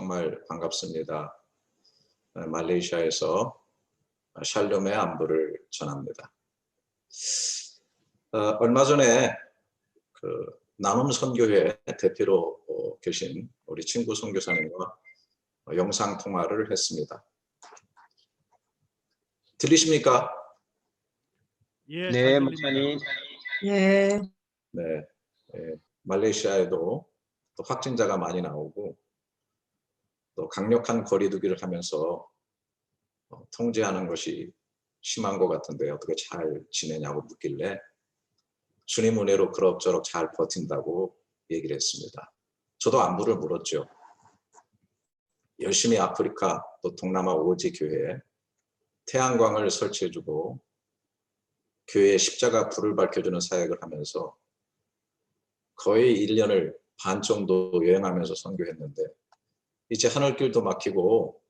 정말 반갑습니다. 말레이시아에서 샬롬의 안부를 전합니다. 얼마 전에 남음 선교회 대표로 계신 우리 친구 선교사님과 영상 통화를 했습니다. 들리십니까? 예, 네, 잘 목사님. 들립니다. 네, 말레이시아에도 또 확진자가 많이 나오고 또 강력한 거리두기를 하면서 통제하는 것이 심한 것 같은데 어떻게 잘 지내냐고 묻길래 주님 은혜로 그럭저럭 잘 버틴다고 얘기를 했습니다. 저도 안부를 물었죠. 열심히 아프리카 또 동남아 오지 교회에 태양광을 설치해주고 교회에 십자가 불을 밝혀주는 사역을 하면서 거의 1년을 반 정도 여행하면서 선교했는데 이제 하늘길도 막히고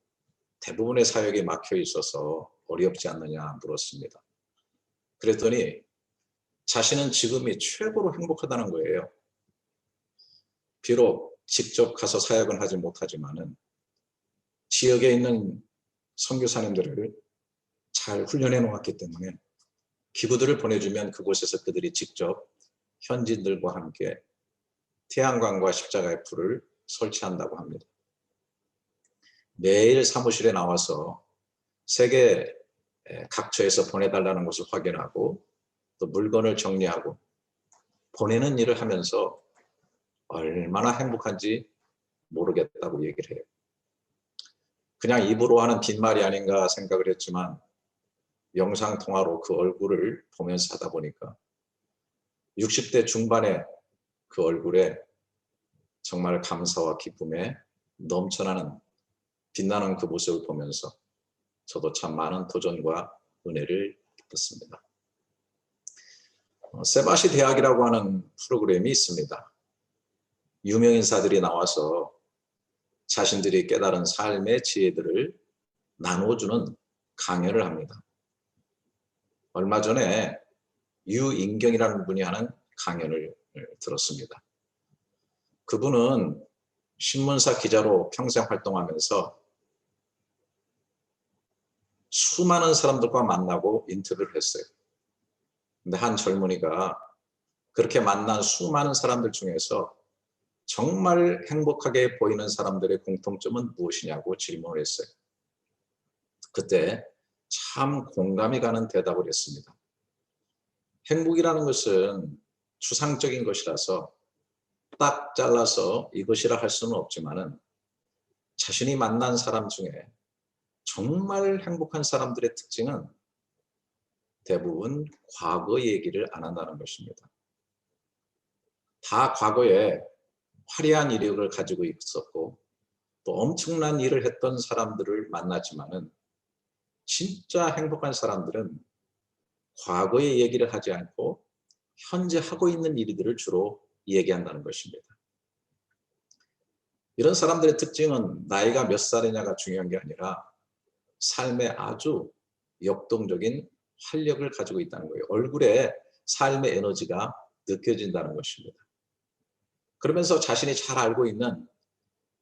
대부분의 사역이 막혀 있어서 어렵지 않느냐 물었습니다. 그랬더니 자신은 지금이 최고로 행복하다는 거예요. 비록 직접 가서 사역은 하지 못하지만은 지역에 있는 선교사님들을 잘 훈련해 놓았기 때문에 기부들을 보내주면 그곳에서 그들이 직접 현지인들과 함께 태양광과 십자가의 불을 설치한다고 합니다. 매일 사무실에 나와서 세계 각처에서 보내달라는 것을 확인하고 또 물건을 정리하고 보내는 일을 하면서 얼마나 행복한지 모르겠다고 얘기를 해요. 그냥 입으로 하는 빈말이 아닌가 생각을 했지만 영상통화로 그 얼굴을 보면서 하다 보니까 60대 중반의 그 얼굴에 정말 감사와 기쁨에 넘쳐나는 빛나는 그 모습을 보면서 저도 참 많은 도전과 은혜를 입었습니다. 세바시 대학이라고 하는 프로그램이 있습니다. 유명인사들이 나와서 자신들이 깨달은 삶의 지혜들을 나눠주는 강연을 합니다. 얼마 전에 유인경이라는 분이 하는 강연을 들었습니다. 그분은 신문사 기자로 평생 활동하면서 수많은 사람들과 만나고 인터뷰를 했어요. 근데 한 젊은이가 그렇게 만난 수많은 사람들 중에서 정말 행복하게 보이는 사람들의 공통점은 무엇이냐고 질문을 했어요. 그때 참 공감이 가는 대답을 했습니다. 행복이라는 것은 추상적인 것이라서 딱 잘라서 이것이라 할 수는 없지만은 자신이 만난 사람 중에 정말 행복한 사람들의 특징은 대부분 과거 얘기를 안 한다는 것입니다. 다 과거에 화려한 이력을 가지고 있었고 또 엄청난 일을 했던 사람들을 만났지만은 진짜 행복한 사람들은 과거의 얘기를 하지 않고 현재 하고 있는 일들을 주로 얘기한다는 것입니다. 이런 사람들의 특징은 나이가 몇 살이냐가 중요한 게 아니라 삶에 아주 역동적인 활력을 가지고 있다는 거예요. 얼굴에 삶의 에너지가 느껴진다는 것입니다. 그러면서 자신이 잘 알고 있는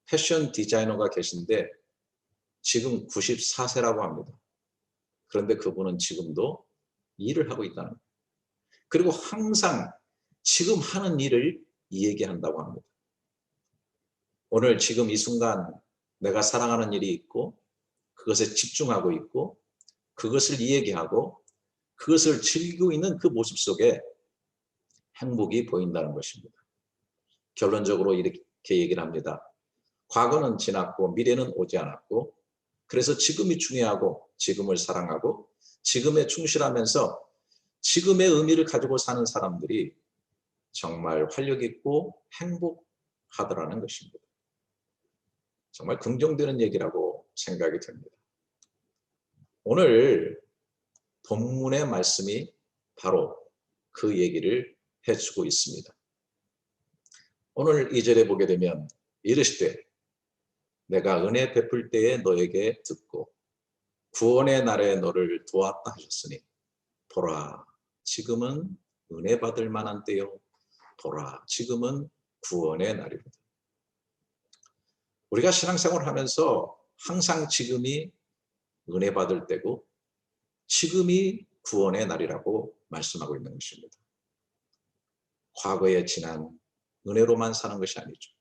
패션 디자이너가 계신데 지금 94세라고 합니다. 그런데 그분은 지금도 일을 하고 있다는 거예요. 그리고 항상 지금 하는 일을 얘기한다고 합니다. 오늘 지금 이 순간 내가 사랑하는 일이 있고 그것에 집중하고 있고 그것을 이야기하고 그것을 즐기고 있는 그 모습 속에 행복이 보인다는 것입니다. 결론적으로 이렇게 얘기를 합니다. 과거는 지났고 미래는 오지 않았고 그래서 지금이 중요하고 지금을 사랑하고 지금에 충실하면서 지금의 의미를 가지고 사는 사람들이 정말 활력 있고 행복하더라는 것입니다. 정말 긍정되는 얘기라고 생각이 됩니다. 오늘 본문의 말씀이 바로 그 얘기를 해주고 있습니다. 오늘 2절에 보게 되면 이르시되 내가 은혜 베풀 때에 너에게 듣고 구원의 날에 너를 도왔다 하셨으니 보라 지금은 은혜 받을 만한 때요 보라 지금은 구원의 날이로다. 우리가 신앙생활을 하면서 항상 지금이 은혜 받을 때고 지금이 구원의 날이라고 말씀하고 있는 것입니다. 과거에 지난 은혜로만 사는 것이 아니죠.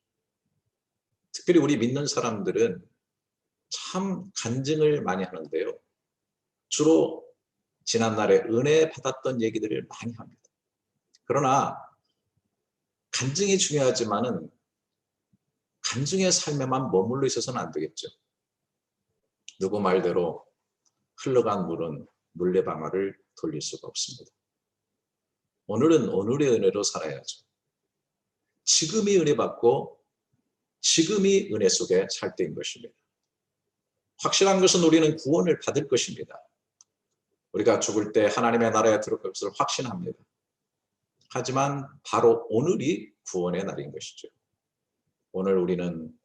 특별히 우리 믿는 사람들은 참 간증을 많이 하는데요. 주로 지난날에 은혜 받았던 얘기들을 많이 합니다. 그러나 간증이 중요하지만은 간증의 삶에만 머물러 있어서는 안 되겠죠. 누구 말대로 흘러간 물은 물레방아를 돌릴 수가 없습니다. 오늘은 오늘의 은혜로 살아야죠. 지금이 은혜 받고 지금이 은혜 속에 살 때인 것입니다. 확실한 것은 우리는 구원을 받을 것입니다. 우리가 죽을 때 하나님의 나라에 들어갈 것을 확신합니다. 하지만 바로 오늘이 구원의 날인 것이죠. 오늘 우리는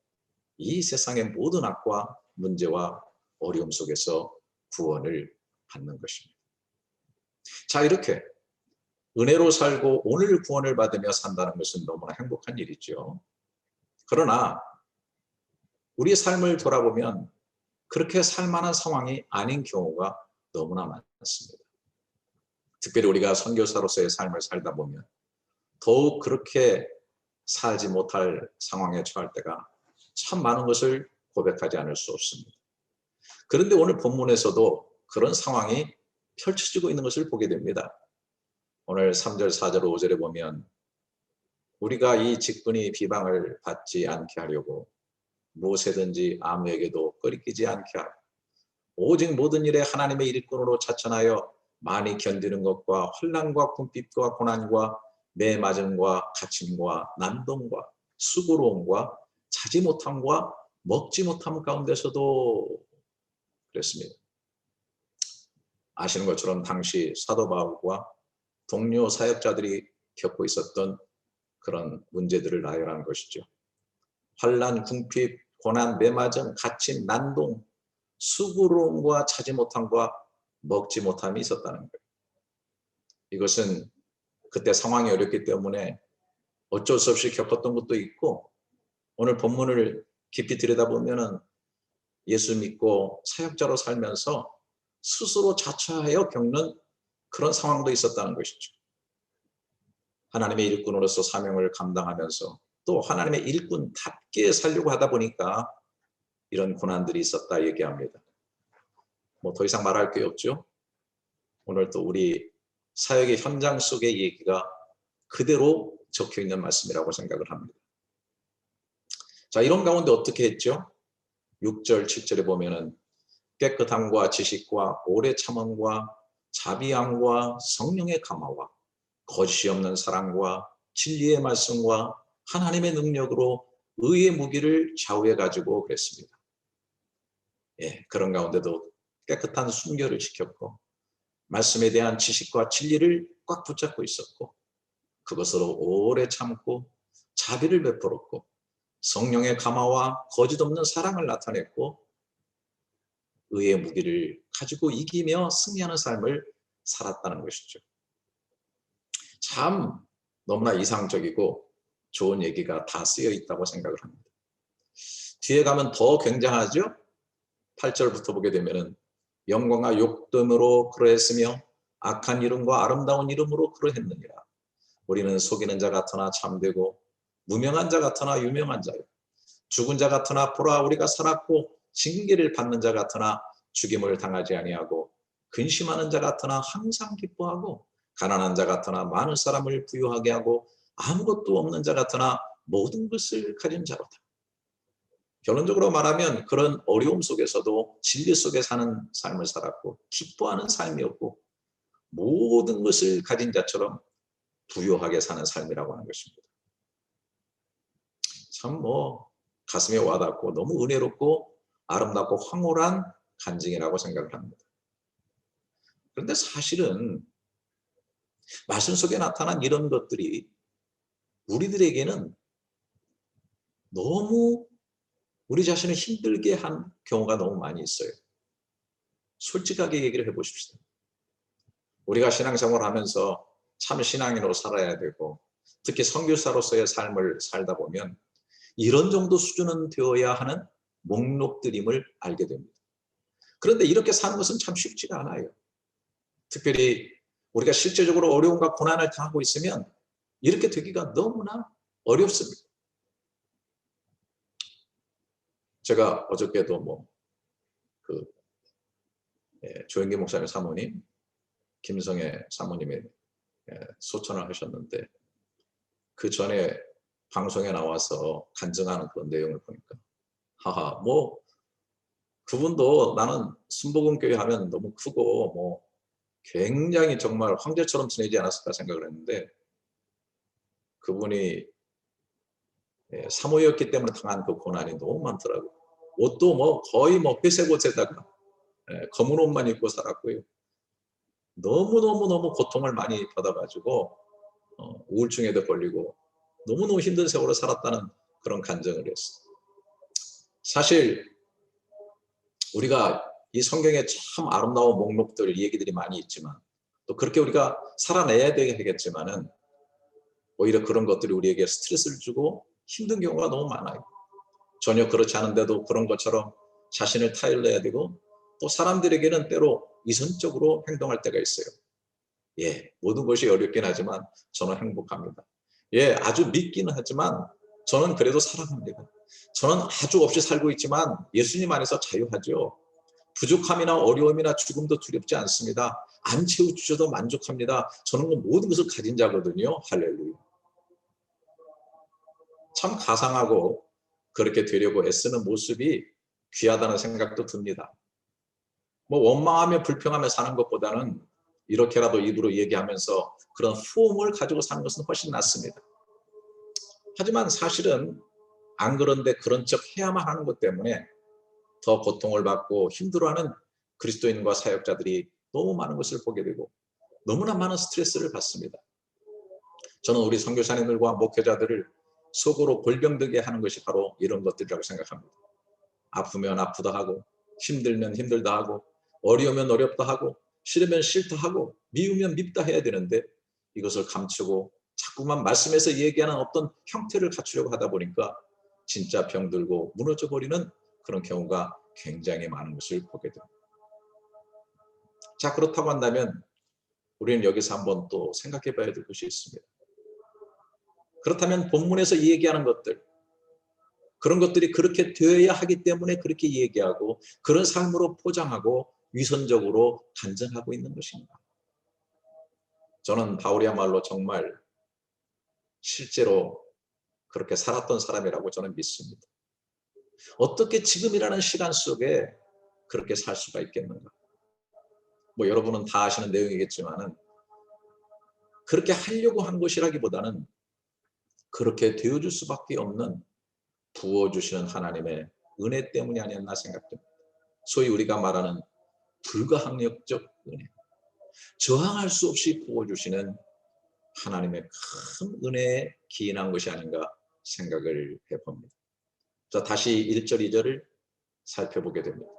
이 세상의 모든 악과 문제와 어려움 속에서 구원을 받는 것입니다. 자, 이렇게 은혜로 살고 오늘 구원을 받으며 산다는 것은 너무나 행복한 일이죠. 그러나 우리 삶을 돌아보면 그렇게 살만한 상황이 아닌 경우가 너무나 많습니다. 특별히 우리가 선교사로서의 삶을 살다 보면 더욱 그렇게 살지 못할 상황에 처할 때가 참 많은 것을 고백하지 않을 수 없습니다. 그런데 오늘 본문에서도 그런 상황이 펼쳐지고 있는 것을 보게 됩니다. 오늘 3절, 4절, 5절에 보면 우리가 이 직분이 비방을 받지 않게 하려고 무엇이든지 아무에게도 꺼리끼지 않게 하고 오직 모든 일에 하나님의 일꾼으로 자천하여 많이 견디는 것과 환난과 궁핍과 고난과 매맞음과 갇힘과 난동과 수고로움과 자지 못함과 먹지 못함 가운데서도 그랬습니다. 아시는 것처럼 당시 사도 바울과 동료 사역자들이 겪고 있었던 그런 문제들을 나열한 것이죠. 환난, 궁핍, 고난, 매맞음, 갇힘, 난동, 수고로움과 차지 못함과 먹지 못함이 있었다는 거예요. 이것은 그때 상황이 어렵기 때문에 어쩔 수 없이 겪었던 것도 있고 오늘 본문을 깊이 들여다보면 예수 믿고 사역자로 살면서 스스로 자처하여 겪는 그런 상황도 있었다는 것이죠. 하나님의 일꾼으로서 사명을 감당하면서 또 하나님의 일꾼답게 살려고 하다 보니까 이런 고난들이 있었다 얘기합니다. 뭐 더 이상 말할 게 없죠. 오늘 또 우리 사역의 현장 속의 얘기가 그대로 적혀 있는 말씀이라고 생각을 합니다. 자, 이런 가운데 어떻게 했죠? 6절, 7절에 보면은 깨끗함과 지식과 오래 참음과 자비함과 성령의 감화와 거짓이 없는 사랑과 진리의 말씀과 하나님의 능력으로 의의 무기를 좌우해 가지고 그랬습니다. 예, 그런 가운데도 깨끗한 순결을 지켰고 말씀에 대한 지식과 진리를 꽉 붙잡고 있었고 그것으로 오래 참고 자비를 베풀었고 성령의 감화와 거짓 없는 사랑을 나타냈고 의의 무기를 가지고 이기며 승리하는 삶을 살았다는 것이죠. 참 너무나 이상적이고 좋은 얘기가 다 쓰여 있다고 생각을 합니다. 뒤에 가면 더 굉장하죠? 8절부터 보게 되면은 영광과 욕됨으로 그러했으며 악한 이름과 아름다운 이름으로 그러했느니라. 우리는 속이는 자 같으나 참되고 무명한 자 같으나 유명한 자요. 죽은 자 같으나 보라 우리가 살았고 징계를 받는 자 같으나 죽임을 당하지 아니하고 근심하는 자 같으나 항상 기뻐하고 가난한 자 같으나 많은 사람을 부유하게 하고 아무것도 없는 자 같으나 모든 것을 가진 자로다. 결론적으로 말하면 그런 어려움 속에서도 진리 속에 사는 삶을 살았고 기뻐하는 삶이었고 모든 것을 가진 자처럼 부유하게 사는 삶이라고 하는 것입니다. 참 가슴에 와닿고 너무 은혜롭고 아름답고 황홀한 간증이라고 생각을 합니다. 그런데 사실은 말씀 속에 나타난 이런 것들이 우리들에게는 너무 우리 자신을 힘들게 한 경우가 너무 많이 있어요. 솔직하게 얘기를 해보십시다. 우리가 신앙생활을 하면서 참 신앙인으로 살아야 되고 특히 선교사로서의 삶을 살다 보면 이런 정도 수준은 되어야 하는 목록들임을 알게 됩니다. 그런데 이렇게 사는 것은 참 쉽지가 않아요. 특별히 우리가 실제적으로 어려움과 고난을 당하고 있으면 이렇게 되기가 너무나 어렵습니다. 제가 어저께도 조영기 목사님 사모님, 김성애 사모님이 소천을 하셨는데 그 전에 방송에 나와서 간증하는 그런 내용을 보니까 하하 그분도 나는 순복음교회 하면 너무 크고 굉장히 정말 황제처럼 지내지 않았을까 생각을 했는데 그분이 사모였기 때문에 당한 그 고난이 너무 많더라고요. 옷도 거의 회색 옷에다가 검은 옷만 입고 살았고요. 너무너무 고통을 많이 받아가지고 우울증에도 걸리고 너무너무 힘든 세월을 살았다는 그런 간증을 했어요. 사실 우리가 이 성경에 참 아름다운 목록들 얘기들이 많이 있지만 또 그렇게 우리가 살아내야 되겠지만은 오히려 그런 것들이 우리에게 스트레스를 주고 힘든 경우가 너무 많아요. 전혀 그렇지 않은데도 그런 것처럼 자신을 타일러야 되고 또 사람들에게는 때로 이성적으로 행동할 때가 있어요. 모든 것이 어렵긴 하지만 저는 행복합니다. 아주 믿기는 하지만 저는 그래도 사랑합니다. 저는 아주 없이 살고 있지만 예수님 안에서 자유하죠. 부족함이나 어려움이나 죽음도 두렵지 않습니다. 안 채워주셔도 만족합니다. 저는 모든 것을 가진 자거든요. 할렐루야. 참 가상하고 그렇게 되려고 애쓰는 모습이 귀하다는 생각도 듭니다. 원망하며 불평하며 사는 것보다는 이렇게라도 입으로 얘기하면서 그런 후음을 가지고 사는 것은 훨씬 낫습니다. 하지만 사실은 안 그런데 그런 척 해야만 하는 것 때문에 더 고통을 받고 힘들어하는 그리스도인과 사역자들이 너무 많은 것을 보게 되고 너무나 많은 스트레스를 받습니다. 저는 우리 선교사님들과 목회자들을 속으로 골병들게 하는 것이 바로 이런 것들이라고 생각합니다. 아프면 아프다 하고 힘들면 힘들다 하고 어려우면 어렵다 하고 싫으면 싫다 하고 미우면 밉다 해야 되는데 이것을 감추고 자꾸만 말씀에서 얘기하는 어떤 형태를 갖추려고 하다 보니까 진짜 병들고 무너져 버리는 그런 경우가 굉장히 많은 것을 보게 됩니다. 자, 그렇다고 한다면 우리는 여기서 한번 또 생각해 봐야 될 것이 있습니다. 그렇다면 본문에서 얘기하는 것들, 그런 것들이 그렇게 되어야 하기 때문에 그렇게 얘기하고 그런 삶으로 포장하고 위선적으로 간증하고 있는 것입니다. 저는 바울이야말로 정말 실제로 그렇게 살았던 사람이라고 저는 믿습니다. 어떻게 지금이라는 시간 속에 그렇게 살 수가 있겠는가? 여러분은 다 아시는 내용이겠지만은 그렇게 하려고 한 것이라기보다는 그렇게 되어줄 수밖에 없는 부어주시는 하나님의 은혜 때문이 아니었나 생각됩니다. 소위 우리가 말하는 불가항력적 은혜, 저항할 수 없이 부어주시는 하나님의 큰 은혜에 기인한 것이 아닌가 생각을 해봅니다. 자, 다시 1절 2절을 살펴보게 됩니다.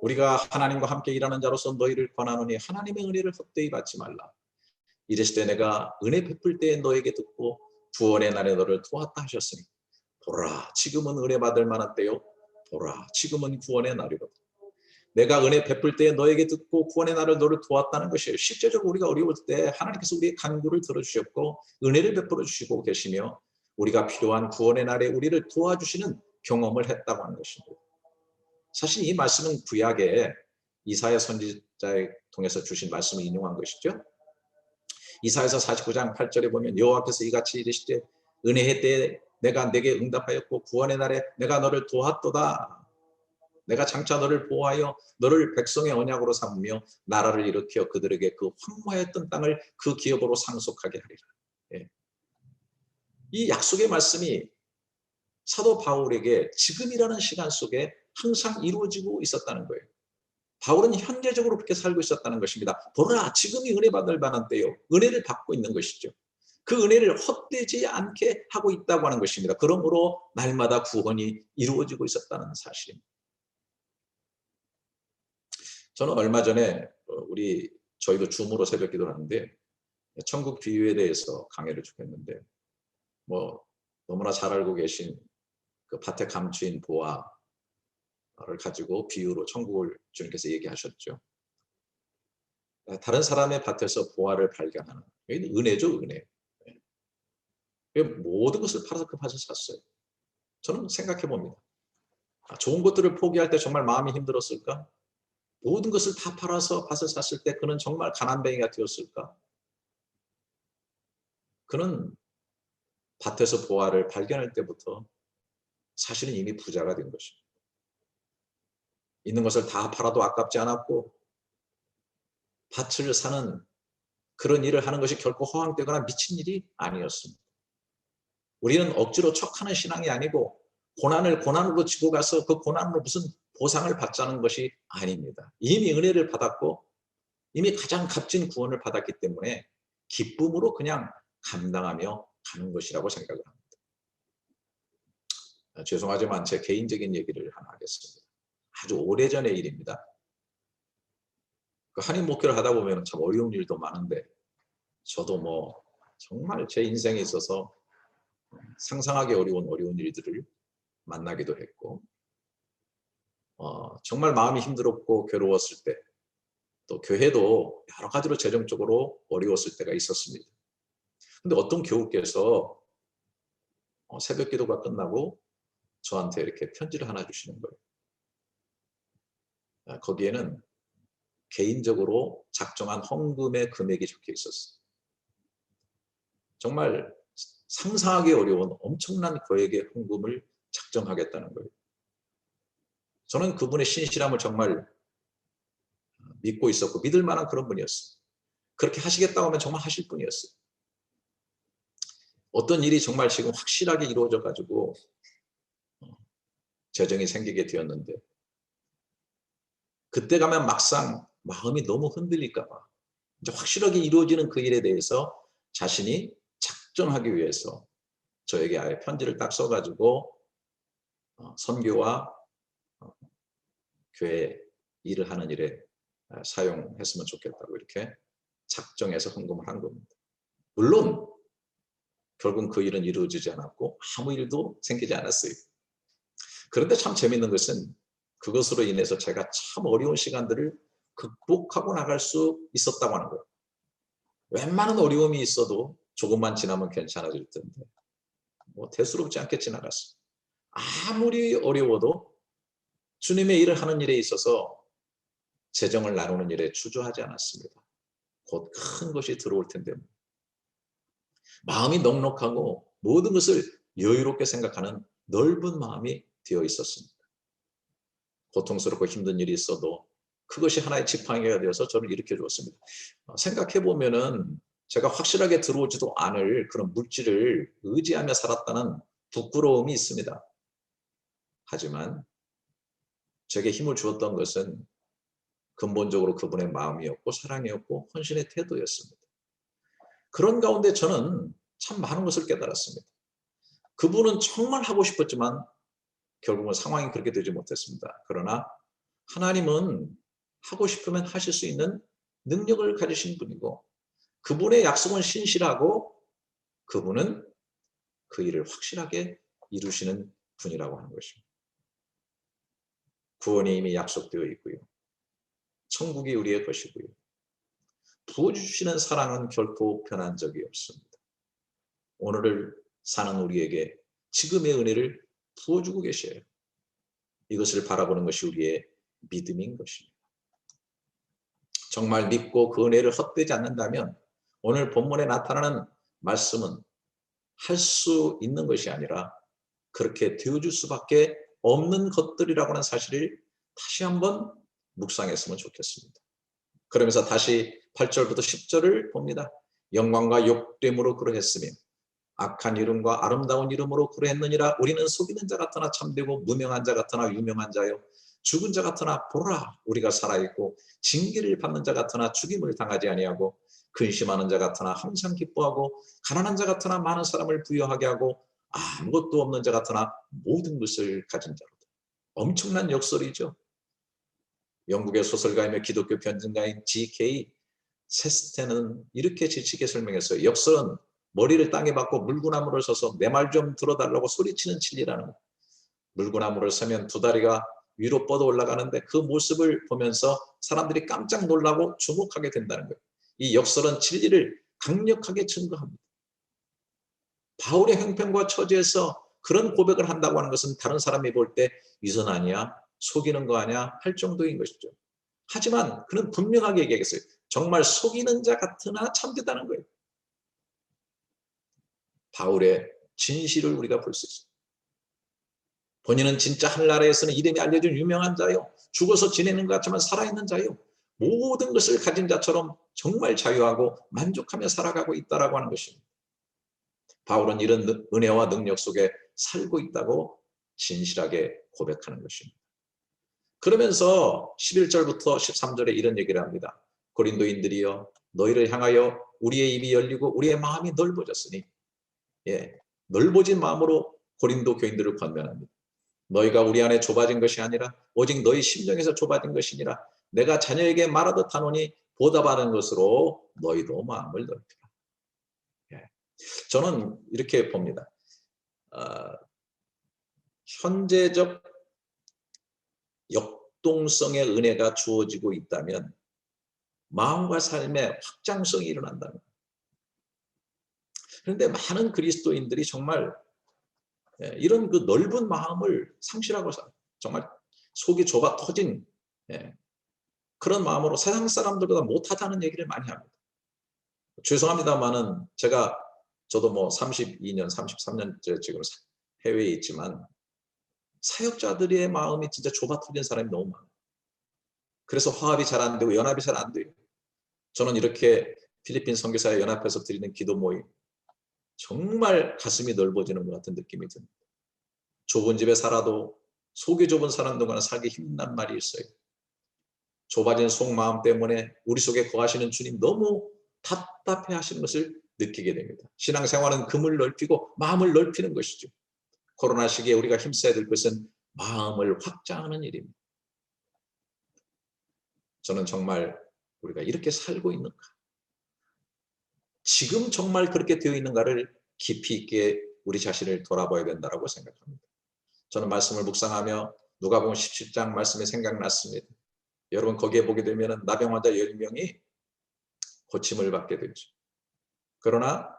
우리가 하나님과 함께 일하는 자로서 너희를 권하노니 하나님의 은혜를 헛되이 받지 말라. 이르시되 내가 은혜 베풀 때에 너에게 듣고 구원의 날에 너를 도왔다 하셨으니 보라 지금은 은혜 받을 만한 때요 보라 지금은 구원의 날이로다. 내가 은혜 베풀 때에 너에게 듣고 구원의 날을 너를 도왔다는 것이에요. 실제적으로 우리가 어려울 때 하나님께서 우리의 간구를 들어주셨고 은혜를 베풀어 주시고 계시며 우리가 필요한 구원의 날에 우리를 도와주시는 경험을 했다고 하는 것입니다. 사실 이 말씀은 구약에 이사야 선지자를 통해서 주신 말씀을 인용한 것이죠. 이사야서 49장 8절에 보면 여호와께서 이같이 이르시되 은혜의 때에 내가 내게 응답하였고 구원의 날에 내가 너를 도왔도다. 내가 장차 너를 보호하여 너를 백성의 언약으로 삼으며 나라를 일으켜 그들에게 그 황무하였던 땅을 그 기업으로 상속하게 하리라. 이 약속의 말씀이 사도 바울에게 지금이라는 시간 속에 항상 이루어지고 있었다는 거예요. 바울은 현재적으로 그렇게 살고 있었다는 것입니다. 보라 지금이 은혜 받을 만한 때요. 은혜를 받고 있는 것이죠. 그 은혜를 헛되지 않게 하고 있다고 하는 것입니다. 그러므로 날마다 구원이 이루어지고 있었다는 사실입니다. 저는 얼마 전에 저희도 줌으로 새벽 기도를 하는데 천국 비유에 대해서 강의를 쭉 했는데 너무나 잘 알고 계신 그 밭의 감추인 보화를 가지고 비유로 천국을 주님께서 얘기하셨죠. 다른 사람의 밭에서 보화를 발견하는, 이게 은혜죠, 은혜. 모든 것을 팔아서 그 밭을 샀어요. 저는 생각해 봅니다. 좋은 것들을 포기할 때 정말 마음이 힘들었을까? 모든 것을 다 팔아서 밭을 샀을 때 그는 정말 가난뱅이가 되었을까? 그는 밭에서 보화를 발견할 때부터 사실은 이미 부자가 된 것입니다. 있는 것을 다 팔아도 아깝지 않았고, 밭을 사는 그런 일을 하는 것이 결코 허황되거나 미친 일이 아니었습니다. 우리는 억지로 척하는 신앙이 아니고 고난을 고난으로 지고 가서 그 고난으로 무슨 보상을 받자는 것이 아닙니다. 이미 은혜를 받았고 이미 가장 값진 구원을 받았기 때문에 기쁨으로 그냥 감당하며 가는 것이라고 생각을 합니다. 죄송하지만 제 개인적인 얘기를 하나 하겠습니다. 아주 오래전의 일입니다. 그 한인 목회를 하다 보면 참 어려운 일도 많은데, 저도 뭐 정말 제 인생에 있어서 상상하기 어려운 일들을 만나기도 했고, 정말 마음이 힘들었고 괴로웠을 때, 또 교회도 여러 가지로 재정적으로 어려웠을 때가 있었습니다. 근데 어떤 교우께서 새벽 기도가 끝나고 저한테 이렇게 편지를 하나 주시는 거예요. 거기에는 개인적으로 작정한 헌금의 금액이 적혀 있었어요. 정말 상상하기 어려운 엄청난 거액의 헌금을 작정하겠다는 거예요. 저는 그분의 신실함을 정말 믿고 있었고 믿을 만한 그런 분이었어요. 그렇게 하시겠다고 하면 정말 하실 분이었어요. 어떤 일이 정말 지금 확실하게 이루어져 가지고 재정이 생기게 되었는데, 그때 가면 막상 마음이 너무 흔들릴까 봐 이제 확실하게 이루어지는 그 일에 대해서 자신이 작정하기 위해서 저에게 아예 편지를 딱 써가지고 선교와 교회 일을 하는 일에 사용했으면 좋겠다고 이렇게 작정해서 헌금을 한 겁니다. 물론 결국은 그 일은 이루어지지 않았고 아무 일도 생기지 않았어요. 그런데 참 재밌는 것은 그것으로 인해서 제가 참 어려운 시간들을 극복하고 나갈 수 있었다고 하는 거예요. 웬만한 어려움이 있어도 조금만 지나면 괜찮아질 텐데 뭐 대수롭지 않게 지나갔어요. 아무리 어려워도 주님의 일을 하는 일에 있어서 재정을 나누는 일에 주저하지 않았습니다. 곧 큰 것이 들어올 텐데 마음이 넉넉하고 모든 것을 여유롭게 생각하는 넓은 마음이 되어 있었습니다. 고통스럽고 힘든 일이 있어도 그것이 하나의 지팡이가 되어서 저를 일으켜 주었습니다. 생각해 보면은 제가 확실하게 들어오지도 않을 그런 물질을 의지하며 살았다는 부끄러움이 있습니다. 하지만 제게 힘을 주었던 것은 근본적으로 그분의 마음이었고 사랑이었고 헌신의 태도였습니다. 그런 가운데 저는 참 많은 것을 깨달았습니다. 그분은 정말 하고 싶었지만 결국은 상황이 그렇게 되지 못했습니다. 그러나 하나님은 하고 싶으면 하실 수 있는 능력을 가지신 분이고 그분의 약속은 신실하고 그분은 그 일을 확실하게 이루시는 분이라고 하는 것입니다. 구원이 이미 약속되어 있고요. 천국이 우리의 것이고요. 부어주시는 사랑은 결코 변한 적이 없습니다. 오늘을 사는 우리에게 지금의 은혜를 부어주고 계셔요. 이것을 바라보는 것이 우리의 믿음인 것입니다. 정말 믿고 그 은혜를 헛되지 않는다면 오늘 본문에 나타나는 말씀은 할 수 있는 것이 아니라 그렇게 되어줄 수밖에 없는 것들이라고 하는 사실을 다시 한번 묵상했으면 좋겠습니다. 그러면서 다시 8절부터 10절을 봅니다. 영광과 욕됨으로 그러했으며 악한 이름과 아름다운 이름으로 그러했느니라. 우리는 속이는 자 같으나 참되고 무명한 자 같으나 유명한 자요 죽은 자 같으나 보라 우리가 살아있고 징계를 받는 자 같으나 죽임을 당하지 아니하고 근심하는 자 같으나 항상 기뻐하고 가난한 자 같으나 많은 사람을 부유하게 하고 아무것도 없는 자 같으나 모든 것을 가진 자로다. 엄청난 역설이죠. 영국의 소설가이며 기독교 변증가인 G.K. 체스텐은 이렇게 지치게 설명했어요. 역설은 머리를 땅에 박고 물구나무를 서서 내 말 좀 들어달라고 소리치는 진리라는 거예요. 물구나무를 서면 두 다리가 위로 뻗어 올라가는데 그 모습을 보면서 사람들이 깜짝 놀라고 주목하게 된다는 거예요. 이 역설은 진리를 강력하게 증거합니다. 바울의 형편과 처지에서 그런 고백을 한다고 하는 것은 다른 사람이 볼 때 위선 아니야? 속이는 거 아니야? 할 정도인 것이죠. 하지만 그는 분명하게 얘기했어요. 정말 속이는 자 같으나 참되다는 거예요. 바울의 진실을 우리가 볼 수 있어요. 본인은 진짜 하늘나라에서는 이름이 알려진 유명한 자요. 죽어서 지내는 것 같지만 살아있는 자요. 모든 것을 가진 자처럼 정말 자유하고 만족하며 살아가고 있다라고 하는 것입니다. 바울은 이런 은혜와 능력 속에 살고 있다고 진실하게 고백하는 것입니다. 그러면서 11절부터 13절에 이런 얘기를 합니다. 고린도인들이여 너희를 향하여 우리의 입이 열리고 우리의 마음이 넓어졌으니 넓어진 마음으로 고린도 교인들을 권면합니다. 너희가 우리 안에 좁아진 것이 아니라 오직 너희 심령에서 좁아진 것이니라. 내가 자녀에게 말하듯 하노니 보답하는 것으로 너희도 마음을 넓히라. 저는 이렇게 봅니다. 현재적 역동성의 은혜가 주어지고 있다면 마음과 삶의 확장성이 일어난다는 거예요. 그런데 많은 그리스도인들이 정말 이런 그 넓은 마음을 상실하고 정말 속이 좁아 터진 그런 마음으로 세상 사람들보다 못하다는 얘기를 많이 합니다. 죄송합니다만은 저도 뭐 32년, 33년째 지금 해외에 있지만 사역자들의 마음이 진짜 좁아 터진 사람이 너무 많아요. 그래서 화합이 잘 안 되고 연합이 잘 안 돼요. 저는 이렇게 필리핀 선교사회 연합해서 드리는 기도 모임 정말 가슴이 넓어지는 것 같은 느낌이 듭니다. 좁은 집에 살아도 속이 좁은 사람들과는 살기 힘든 말이 있어요. 좁아진 속마음 때문에 우리 속에 거하시는 주님 너무 답답해 하시는 것을 느끼게 됩니다. 신앙생활은 금을 넓히고 마음을 넓히는 것이죠. 코로나 시기에 우리가 힘써야 될 것은 마음을 확장하는 일입니다. 저는 정말 우리가 이렇게 살고 있는가? 지금 정말 그렇게 되어 있는가를 깊이 있게 우리 자신을 돌아봐야 된다고 생각합니다. 저는 말씀을 묵상하며 누가복음 17장 말씀이 생각났습니다. 여러분 거기에 보게 되면 나병 환자 10명이 고침을 받게 되죠. 그러나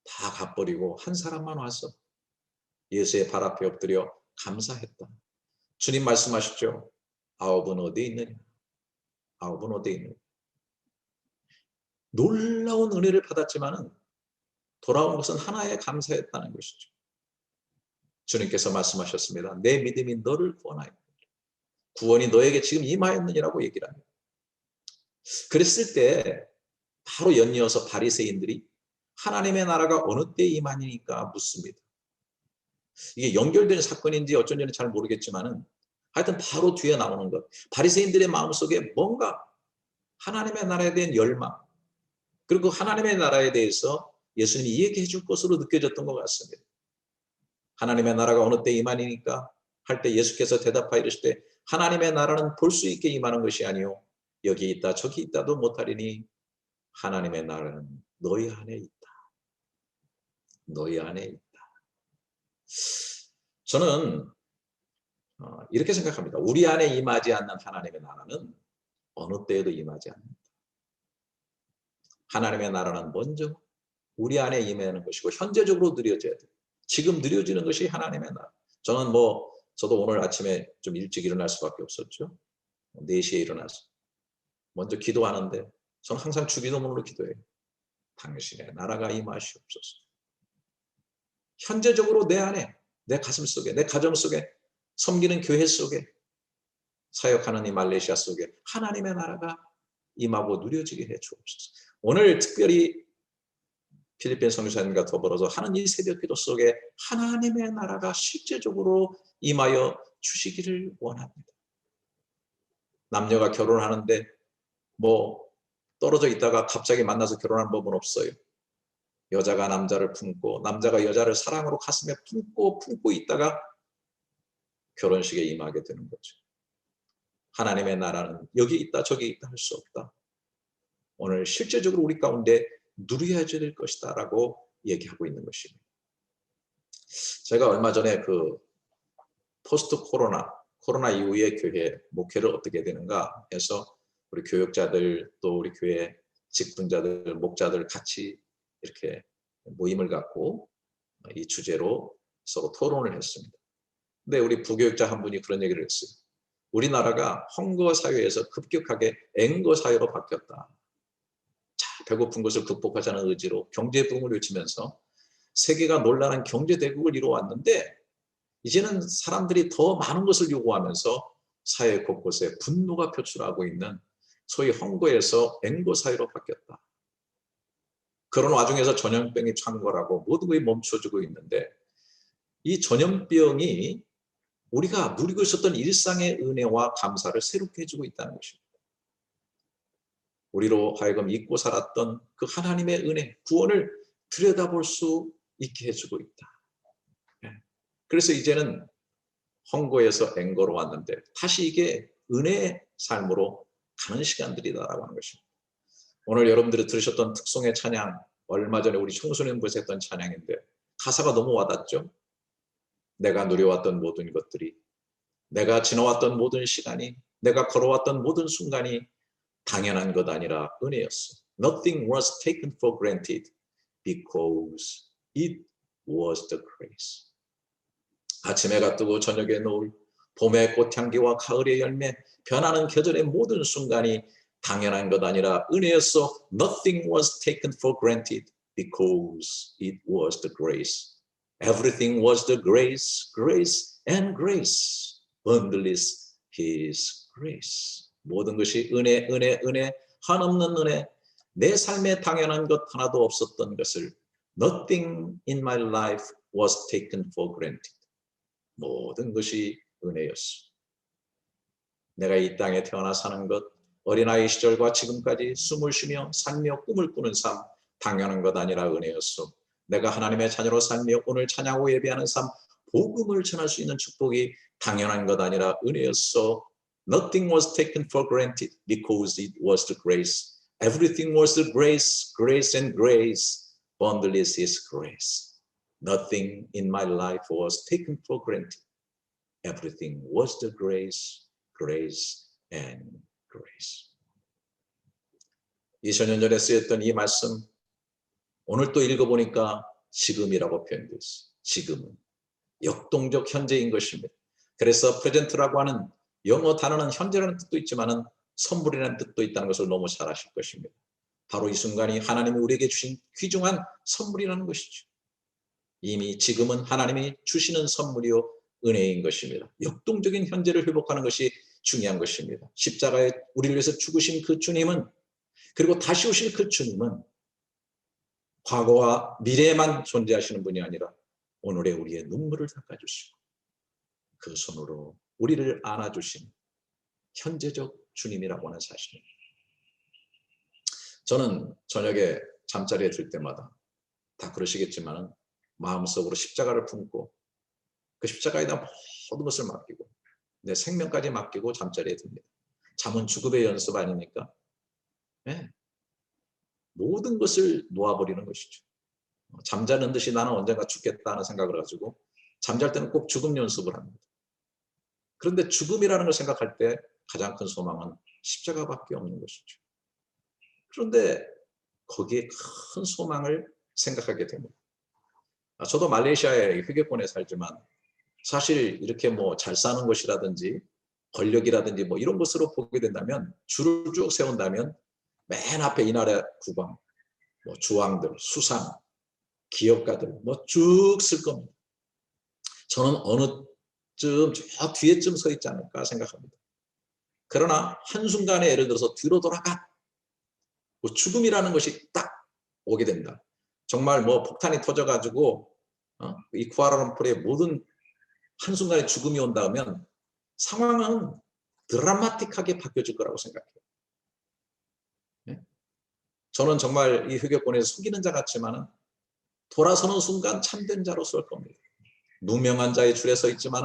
다 갚버리고 한 사람만 와서 예수의 발 앞에 엎드려 감사했다. 주님 말씀하셨죠. 9은 어디에 있느냐? 9은 어디에 있느냐? 놀라운 은혜를 받았지만은 돌아온 것은 하나에 감사했다는 것이죠. 주님께서 말씀하셨습니다. 내 믿음이 너를 구원하였다. 구원이 너에게 지금 임하였느니라고 얘기를 합니다. 그랬을 때 바로 연이어서 바리새인들이 하나님의 나라가 어느 때 임하니까 묻습니다. 이게 연결된 사건인지 어쩐지는 잘 모르겠지만은 하여튼 바로 뒤에 나오는 것. 바리새인들의 마음속에 뭔가 하나님의 나라에 대한 열망 그리고 하나님의 나라에 대해서 예수님이 얘기해 줄 것으로 느껴졌던 것 같습니다. 하나님의 나라가 어느 때 임하니까 할 때 예수께서 대답하여 이르실 때 하나님의 나라는 볼 수 있게 임하는 것이 아니요 여기 있다 저기 있다도 못하리니 하나님의 나라는 너희 안에 있다. 너희 안에 있다. 저는 이렇게 생각합니다. 우리 안에 임하지 않는 하나님의 나라는 어느 때에도 임하지 않는다. 하나님의 나라는 먼저 우리 안에 임하는 것이고 현재적으로 누려져야 돼요. 지금 누려지는 것이 하나님의 나라. 저도 오늘 아침에 좀 일찍 일어날 수밖에 없었죠. 4시에 일어나서 먼저 기도하는데 저는 항상 주기도문으로 기도해요. 당신의 나라가 임하시옵소서. 현재적으로 내 안에, 내 가슴 속에, 내 가정 속에, 섬기는 교회 속에, 사역하는 이 말레이시아 속에 하나님의 나라가 임하고 누려지게 해 주옵소서. 오늘 특별히 필리핀 선교사님과 더불어서 하는 이 새벽기도 속에 하나님의 나라가 실제적으로 임하여 주시기를 원합니다. 남녀가 결혼하는데 떨어져 있다가 갑자기 만나서 결혼한 법은 없어요. 여자가 남자를 품고 남자가 여자를 사랑으로 가슴에 품고 있다가 결혼식에 임하게 되는 거죠. 하나님의 나라는 여기 있다 저기 있다 할 수 없다. 오늘 실제적으로 우리 가운데 누려야 될 것이다 라고 얘기하고 있는 것입니다. 제가 얼마 전에 그 포스트 코로나 이후에 교회 목회를 어떻게 되는가 해서 우리 교역자들 또 우리 교회 직분자들 목자들 같이 이렇게 모임을 갖고 이 주제로 서로 토론을 했습니다. 근데 우리 부교육자 한 분이 그런 얘기를 했어요. 우리나라가 헝거 사회에서 급격하게 앵거 사회로 바뀌었다. 자, 배고픈 것을 극복하자는 의지로 경제 붐을 외치면서 세계가 놀라운 경제 대국을 이루어왔는데 이제는 사람들이 더 많은 것을 요구하면서 사회 곳곳에 분노가 표출하고 있는 소위 헝거에서 앵거 사회로 바뀌었다. 그런 와중에서 전염병이 창궐하고 모든 것이 멈춰지고 있는데 이 전염병이 우리가 누리고 있었던 일상의 은혜와 감사를 새롭게 해주고 있다는 것입니다. 우리로 하여금 잊고 살았던 그 하나님의 은혜, 구원을 들여다볼 수 있게 해주고 있다. 그래서 이제는 헝거에서 앵거로 왔는데 다시 이게 은혜의 삶으로 가는 시간들이다라고 하는 것입니다. 오늘 여러분들이 들으셨던 특송의 찬양, 얼마 전에 우리 청소년부에서 했던 찬양인데 가사가 너무 와닿죠? 내가 누려왔던 모든 것들이, 내가 지나왔던 모든 시간이, 내가 걸어왔던 모든 순간이 당연한 것 아니라 은혜였어. Nothing was taken for granted because it was the grace. 아침에 해가 뜨고 저녁에 노을, 봄의 꽃향기와 가을의 열매, 변하는 계절의 모든 순간이 당연한 것 아니라 은혜였어. Nothing was taken for granted because it was the grace. Everything was the grace, grace and grace. Boundless His grace. 모든 것이 은혜, 은혜, 은혜, 한없는 은혜. 내 삶에 당연한 것 하나도 없었던 것을 Nothing in my life was taken for granted. 모든 것이 은혜였어. 내가 이 땅에 태어나 사는 것, 어린아이 시절과 지금까지 숨을 쉬며 살며 꿈을 꾸는 삶, 당연한 것 아니라 은혜였어. 내가 하나님의 자녀로 살며 오늘 찬양하고 예배하는 삶, 복음을 전할 수 있는 축복이 당연한 것 아니라 은혜였어. Nothing was taken for granted because it was the grace. Everything was the grace, grace and grace. Boundless is grace. Nothing in my life was taken for granted. Everything was the grace, grace and grace. 2000년 전에 쓰였던 이 말씀 오늘 또 읽어보니까 지금이라고 표현됐어요. 지금은 역동적 현재인 것입니다. 그래서 프레젠트라고 하는 영어 단어는 현재라는 뜻도 있지만 선물이라는 뜻도 있다는 것을 너무 잘 아실 것입니다. 바로 이 순간이 하나님이 우리에게 주신 귀중한 선물이라는 것이죠. 이미 지금은 하나님이 주시는 선물이요 은혜인 것입니다. 역동적인 현재를 회복하는 것이 중요한 것입니다. 십자가에 우리를 위해서 죽으신 그 주님은, 그리고 다시 오실 그 주님은 과거와 미래에만 존재하시는 분이 아니라 오늘의 우리의 눈물을 닦아주시고 그 손으로 우리를 안아주신 현재적 주님이라고 하는 사실입니다. 저는 저녁에 잠자리에 들 때마다 다 그러시겠지만 마음속으로 십자가를 품고 그 십자가에다 모든 것을 맡기고 내 생명까지 맡기고 잠자리에 듭니다. 잠은 죽음의 연습 아닙니까? 네. 모든 것을 놓아버리는 것이죠. 잠자는 듯이 나는 언젠가 죽겠다는 생각을 가지고 잠잘 때는 꼭 죽음 연습을 합니다. 그런데 죽음이라는 걸 생각할 때 가장 큰 소망은 십자가밖에 없는 것이죠. 그런데 거기에 큰 소망을 생각하게 됩니다. 저도 말레이시아의 휘계권에 살지만 사실 이렇게 뭐 잘 사는 것이라든지 권력이라든지 뭐 이런 것으로 보게 된다면 줄을 쭉 세운다면 맨 앞에 이 나라 국왕, 뭐 주왕들, 수상, 기업가들 뭐 쭉 쓸 겁니다. 저는 어느쯤 저 뒤에쯤 서 있지 않을까 생각합니다. 그러나 한순간에 예를 들어서 뒤로 돌아가 뭐 죽음이라는 것이 딱 오게 된다. 정말 뭐 폭탄이 터져가지고 이 쿠알라룸푸르의 모든 한순간에 죽음이 온다면 상황은 드라마틱하게 바뀌어질 거라고 생각해요. 네? 저는 정말 이 휘격권에서 속이는 자 같지만 돌아서는 순간 참된 자로 설 겁니다. 무명한 자의 줄에 서 있지만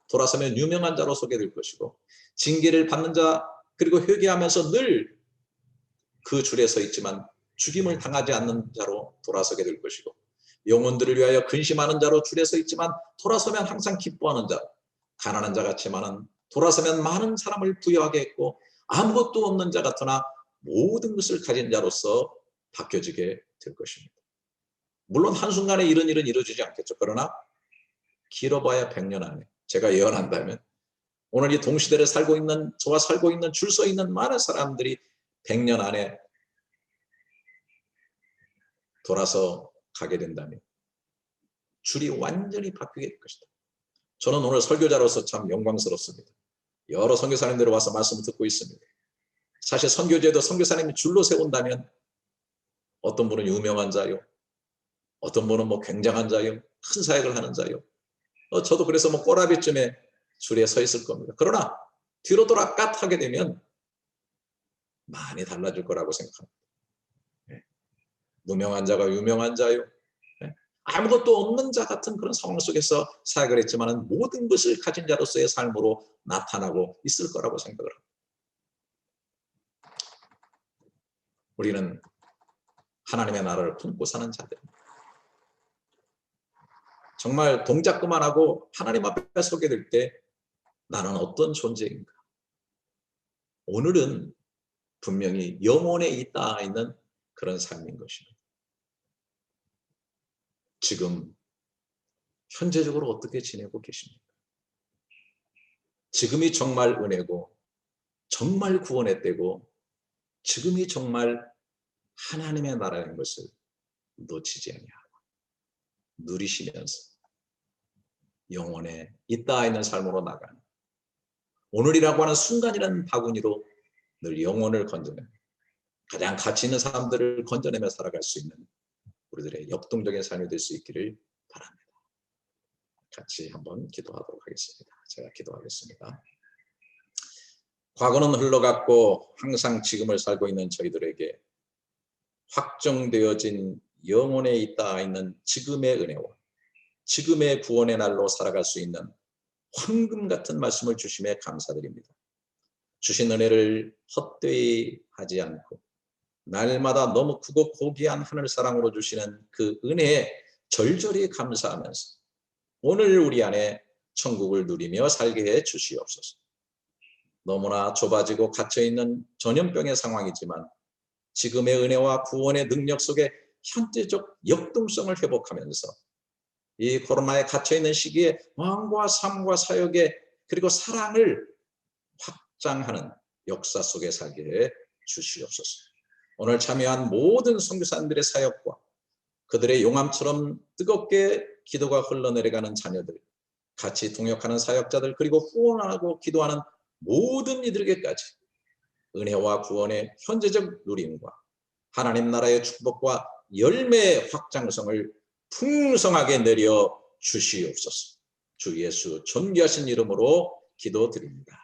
돌아서면 유명한 자로 서게 될 것이고 징계를 받는 자 그리고 회개하면서 늘 그 줄에 서 있지만 죽임을 당하지 않는 자로 돌아서게 될 것이고, 영혼들을 위하여 근심하는 자로 줄에 서 있지만 돌아서면 항상 기뻐하는 자, 가난한 자 같지만은 돌아서면 많은 사람을 부유하게 했고, 아무것도 없는 자 같으나 모든 것을 가진 자로서 바뀌어지게 될 것입니다. 물론 한순간에 이런 일은 이루어지지 않겠죠. 그러나 길어봐야 100년 안에, 제가 예언한다면 오늘 이 동시대를 살고 있는, 저와 살고 있는, 줄 서 있는 많은 사람들이 100년 안에 돌아서 가게 된다면 줄이 완전히 바뀌게 될 것이다. 저는 오늘 설교자로서 참 영광스럽습니다. 여러 선교사님들이 와서 말씀을 듣고 있습니다. 사실 선교제도 선교사님이 줄로 세운다면 어떤 분은 유명한 자요, 어떤 분은 뭐 굉장한 자요, 큰 사역을 하는 자요, 저도 그래서 뭐 꼬라비쯤에 줄에 서 있을 겁니다. 그러나 뒤로 돌아 하게 되면 많이 달라질 거라고 생각합니다. 무명한 자가 유명한 자요, 아무것도 없는 자 같은 그런 상황 속에서 사역을 했지만 모든 것을 가진 자로서의 삶으로 나타나고 있을 거라고 생각을 합니다. 우리는 하나님의 나라를 품고 사는 자들입니다. 정말 동작 그만하고 하나님 앞에 서게 될 때 나는 어떤 존재인가? 오늘은 분명히 영혼에 있다 있는 그런 삶인 것입니다. 지금 현재적으로 어떻게 지내고 계십니까? 지금이 정말 은혜고, 정말 구원의 때고, 지금이 정말 하나님의 나라인 것을 놓치지 아니하고 누리시면서 영혼에 있다 있는 삶으로 나가는, 오늘이라고 하는 순간이라는 바구니로 늘 영혼을 건져내며 가장 가치 있는 사람들을 건져내며 살아갈 수 있는 우리들의 역동적인 삶이 될 수 있기를 바랍니다. 같이 한번 기도하도록 하겠습니다. 제가 기도하겠습니다. 과거는 흘러갔고 항상 지금을 살고 있는 저희들에게 확정되어진 영혼에 있다 있는 지금의 은혜와 지금의 구원의 날로 살아갈 수 있는 황금 같은 말씀을 주심에 감사드립니다. 주신 은혜를 헛되이 하지 않고 날마다 너무 크고 고귀한 하늘 사랑으로 주시는 그 은혜에 절절히 감사하면서 오늘 우리 안에 천국을 누리며 살게 해 주시옵소서. 너무나 좁아지고 갇혀있는 전염병의 상황이지만 지금의 은혜와 구원의 능력 속에 현재적 역동성을 회복하면서 이 코로나에 갇혀있는 시기에 왕과 삶과 사역에 그리고 사랑을 확장하는 역사 속에 살게 해 주시옵소서. 오늘 참여한 모든 선교사님들의 사역과 그들의 용암처럼 뜨겁게 기도가 흘러내려가는 자녀들, 같이 동역하는 사역자들, 그리고 후원하고 기도하는 모든 이들에게까지 은혜와 구원의 현재적 누림과 하나님 나라의 축복과 열매의 확장성을 풍성하게 내려 주시옵소서. 주 예수 존귀하신 이름으로 기도드립니다.